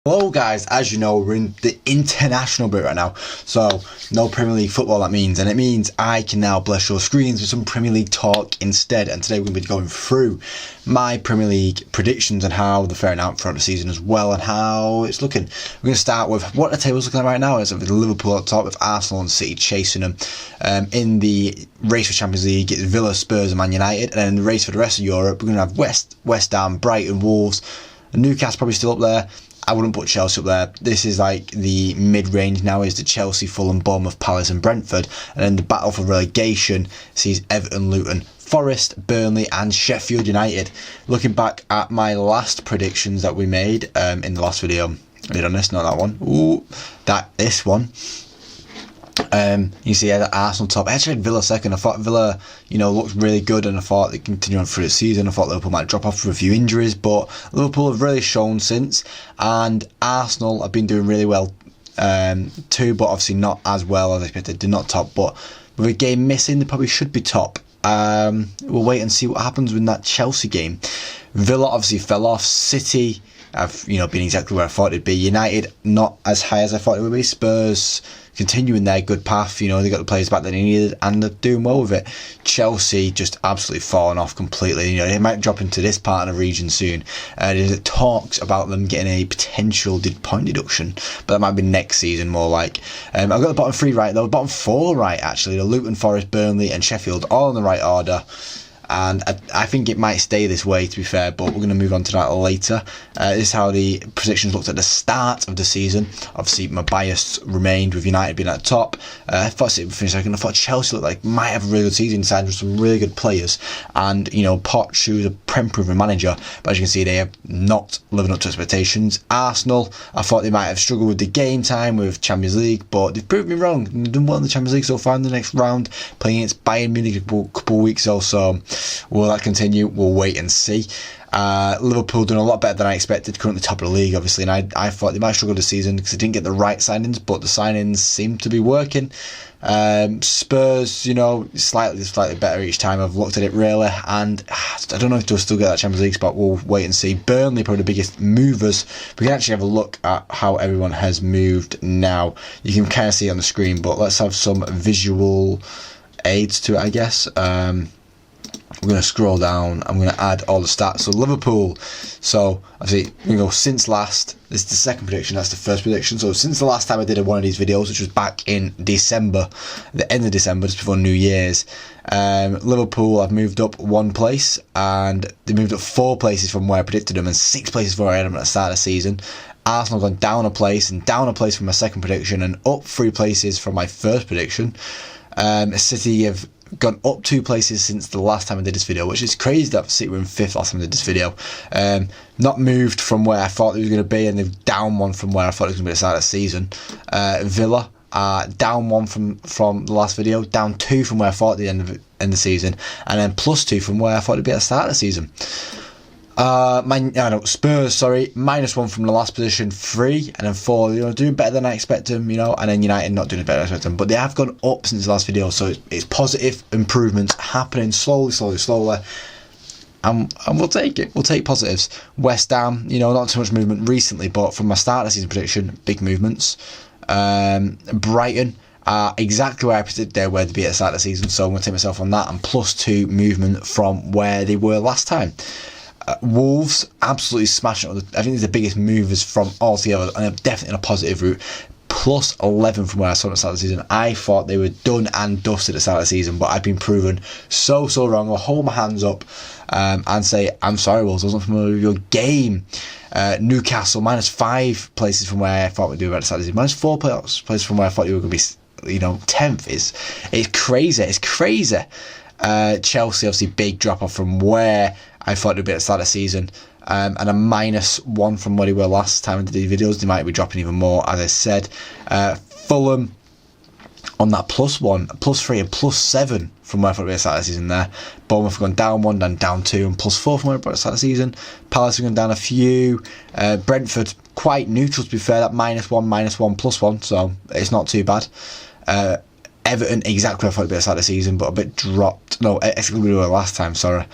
Hello guys, as you know, we're in the international bit right now, so no Premier League football that means, and it means I can now bless your screens with some Premier League talk instead. And today we're going to be going through my Premier League predictions and how they're faring out throughout the season as well, and how it's looking. We're going to start with what the table's looking at right now. Is with Liverpool at top, with Arsenal and City chasing them. In the race for Champions League, it's Villa, Spurs and Man United, and then in the race for the rest of Europe, we're going to have West Ham, Brighton, Wolves, Newcastle probably still up there. I wouldn't put Chelsea up there. This is like the mid-range now, is the Chelsea, Fulham, Bournemouth, Palace and Brentford. And then the battle for relegation sees Everton, Luton, Forest, Burnley and Sheffield United. Looking back at my last predictions that we made in the last video. Made on this, not that one. Ooh, this one. You see at Arsenal top. I actually had Villa second. I thought Villa, looked really good, and I thought they'd continue on through the season. I thought Liverpool might drop off for a few injuries, but Liverpool have really shown since, and Arsenal have been doing really well too, but obviously not as well as I expected. They're not top, but with a game missing, they probably should be top. We'll wait and see what happens with that Chelsea game. Villa obviously fell off. City have been exactly where I thought it'd be. United not as high as I thought it would be. Spurs continuing their good path. They got the players back that they needed and they're doing well with it. Chelsea just absolutely fallen off completely. They might drop into this part of the region soon. There's talks about them getting a potential point deduction, but that might be next season more like. I've got the bottom three right though. Bottom four right actually. The Luton, Forest, Burnley and Sheffield all in the right order. And I think it might stay this way, to be fair, but we're going to move on to that later. This is how the predictions looked at the start of the season. Obviously, my bias remained with United being at the top. I thought City would finish second. I thought Chelsea looked like might have a really good season inside with some really good players. And, Poch, who's a proven manager, but as you can see, they have not living up to expectations. Arsenal, I thought they might have struggled with the game time with Champions League, but they've proved me wrong. They've done well in the Champions League so far in the next round, playing against Bayern Munich a couple of weeks or so. Will that continue? We'll wait and see. Liverpool doing a lot better than I expected, currently top of the league obviously, and I thought they might struggle this season because they didn't get the right signings, but the signings seem to be working. Spurs, slightly better each time I've looked at it really, and I don't know if they'll still get that Champions League spot. We'll wait and see. Burnley probably the biggest movers. We can actually have a look at how everyone has moved now. You can kind of see it on the screen, but let's have some visual aids to it, I guess. We're going to scroll down. I'm going to add all the stats. So Liverpool, so obviously we go since last. This is the second prediction, that's the first prediction. So since the last time I did one of these videos, which was back in December, the end of December, just before New Year's, Liverpool have moved up one place, and they moved up 4 places from where I predicted them and 6 places from where I had them at the start of the season. Arsenal have gone down a place and down a place from my second prediction and up 3 places from my first prediction. City have gone up 2 places since the last time I did this video, which is crazy that City were in 5th last time I did this video. Not moved from where I thought they were going to be, and they've down 1 from where I thought it was going to be at the start of the season. Villa are down 1 from the last video, down 2 from where I thought at the end of the season, and then plus 2 from where I thought it'd be at the start of the season. Spurs, -1 from the last position, 3, and then 4, doing better than I expect them, and then United not doing better than I expect them, but they have gone up since the last video, so it's positive improvements happening slowly, and we'll take it. We'll take positives. West Ham, not too much movement recently, but from my start of the season prediction, big movements. Brighton are exactly where I predicted they were to be at the start of the season, so I'm going to take myself on that, and +2 movement from where they were last time. Wolves absolutely smashing it. I think they're the biggest movers from all together, and they're definitely in a positive route. +11 from where I saw at the start of the season. I thought they were done and dusted at the start of the season, but I've been proven so wrong. I'll hold my hands up and say, I'm sorry, Wolves, I wasn't familiar with your game. Newcastle, -5 places from where I thought we'd do at the start of the season. -4 places from where I thought you were going to be, 10th. It's crazy. Chelsea, obviously, big drop off from where I thought it would be at the start of the season, and a -1 from where they were last time I did these videos. They might be dropping even more, as I said. Fulham on that +1, +3 and +7 from where I thought it would be at the start of the season there. Bournemouth have gone down 1, then down 2, and +4 from where it was at the start of the season. Palace have gone down a few. Brentford, quite neutral to be fair, that -1, -1, +1, so it's not too bad. Everton, exactly where I thought they'd be at the start of the season, but a bit dropped. No, exactly where they were last time, sorry.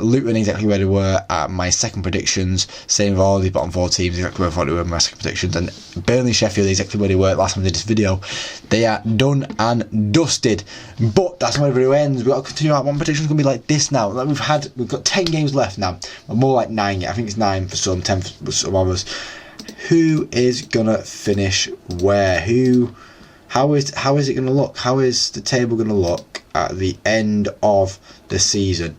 Luton, exactly where they were at my second predictions. Same with all these bottom 4 teams, exactly where I thought they were in my second predictions. And Burnley, Sheffield, exactly where they were last time I did this video. They are done and dusted. But that's not where the video ends. We've got to continue out. One prediction's going to be like this now. Like we've got 10 games left now. Or more like 9. I think it's 9 for some, 10 for some others. Who is going to finish where? How is it going to look? How is the table going to look at the end of the season?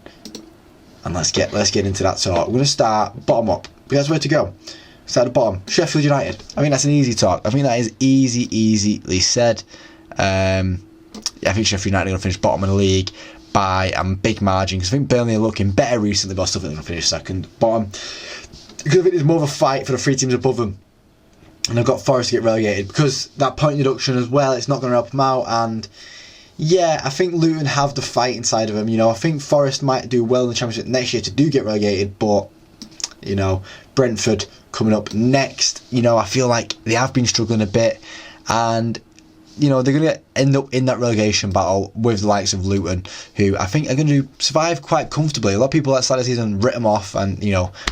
And let's get into that talk. We're going to start bottom up. That's where to go. Start at the bottom. Sheffield United. I think that's an easy talk. I think that is easily said. I think Sheffield United are going to finish bottom of the league by a big margin. Because I think Burnley are looking better recently, but I still think they're going to finish second. Bottom. Because I think there's more of a fight for the 3 teams above them. And I've got Forest to get relegated because that point deduction as well, it's not going to help them out. And yeah, I think Luton have the fight inside of them. I think Forest might do well in the Championship next year to do get relegated, but Brentford coming up next. I feel like they have been struggling a bit, and they're going to end up in that relegation battle with the likes of Luton, who I think are going to survive quite comfortably. A lot of people that started the season writ them off, and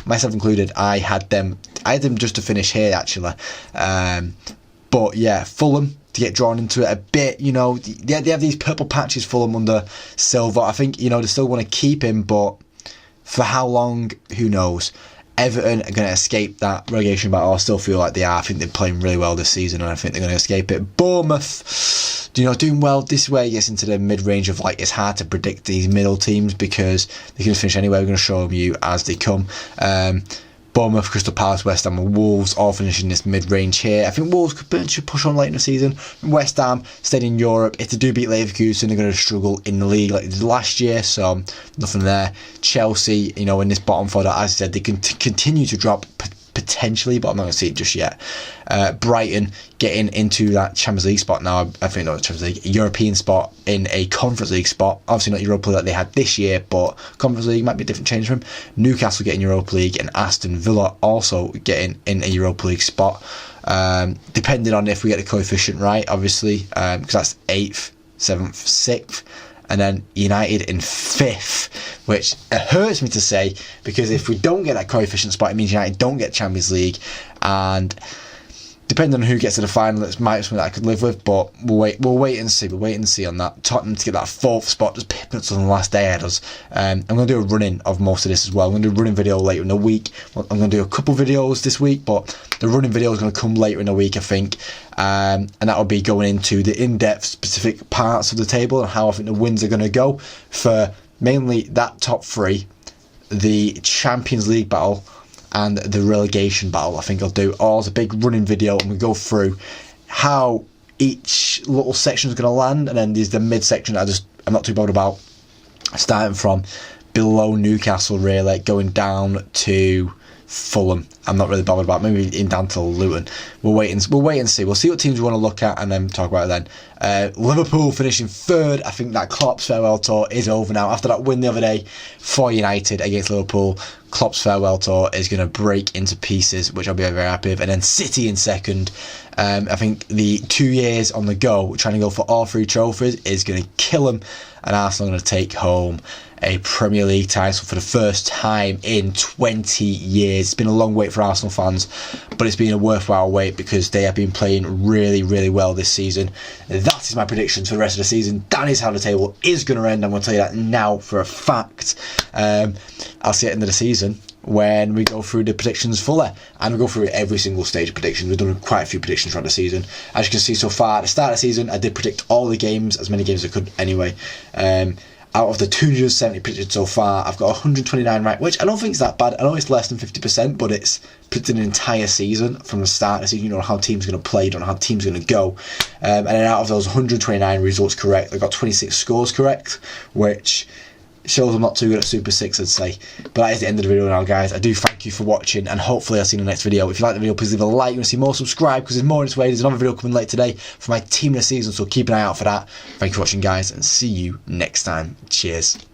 myself included, I had them just to finish here actually. But yeah, Fulham to get drawn into it a bit. They have these purple patches, Fulham under Silva. I think they still want to keep him, but for how long, who knows. Everton are going to escape that relegation battle. I still feel like they are. I think they're playing really well this season, and I think they're going to escape it. Bournemouth, doing well. This is where it gets into the mid-range of it's hard to predict these middle teams because they can finish anywhere. We're going to show them you as they come. Bournemouth, Crystal Palace, West Ham and Wolves all finishing this mid-range here. I think Wolves could potentially push on late in the season. West Ham stayed in Europe. If they do beat Leverkusen, they're going to struggle in the league like they did last year, so nothing there. Chelsea, in this bottom 4, as I said, they can continue to drop potentially, but I'm not going to see it just yet. Brighton getting into that Champions League spot now. I think not Champions League, European spot in a Conference League spot. Obviously not Europa League that they had this year, but Conference League might be a different change for them. Newcastle getting Europa League, and Aston Villa also getting in a Europa League spot. Depending on if we get the coefficient right, obviously, because that's 8th, 7th, 6th. And then United in 5th, which hurts me to say, because if we don't get that coefficient spot, it means United don't get Champions League, and depending on who gets to the final, it might be something that I could live with, but we'll wait and see. We'll wait and see on that. Tottenham to get that 4th spot, just pipping us on the last day ahead of us. I'm going to do a run-in of most of this as well. I'm going to do a running video later in the week. I'm going to do a couple videos this week, but the running video is going to come later in the week, I think. And that will be going into the in-depth specific parts of the table and how I think the wins are going to go for mainly that top 3, the Champions League battle, and the relegation battle. I think I'll do all as a big running video, and we go through how each little section is going to land, and then there's the mid section I'm not too bothered about, starting from below Newcastle really, going down to Fulham. I'm not really bothered about, maybe in down to Luton. We'll wait and see. We'll see what teams we want to look at and then talk about it then. Liverpool finishing 3rd. I think that Klopp's farewell tour is over now. After that win the other day for United against Liverpool, Klopp's farewell tour is going to break into pieces, which I'll be very happy with. And then City in 2nd. I think the 2 years on the go, trying to go for all 3 trophies, is going to kill them. And Arsenal are going to take home a Premier League title for the first time in 20 years. It's been a long wait for Arsenal fans, but it's been a worthwhile wait because they have been playing really, really well this season. That is my predictions for the rest of the season. That is how the table is going to end. I'm going to tell you that now for a fact. I'll see it at the end of the season when we go through the predictions fully, and we go through every single stage of predictions. We've done quite a few predictions throughout the season. As you can see so far, at the start of the season, I did predict all the games, as many games as I could anyway. Out of the 270 predicted so far, I've got 129 right, which I don't think is that bad. I know it's less than 50%, but it's predicted an entire season from the start of the season. You know how teams are going to play, you don't know how teams are going to go. And then out of those 129 results correct, I got 26 scores correct, which shows I'm not too good at Super 6, I'd say. But that is the end of the video now, guys. I do thank you for watching, and hopefully I'll see you in the next video. If you like the video, please leave a like. You want to see more, subscribe, because there's more in its way. There's another video coming late today for my team of the season, so keep an eye out for that. Thank you for watching, guys, and see you next time. Cheers.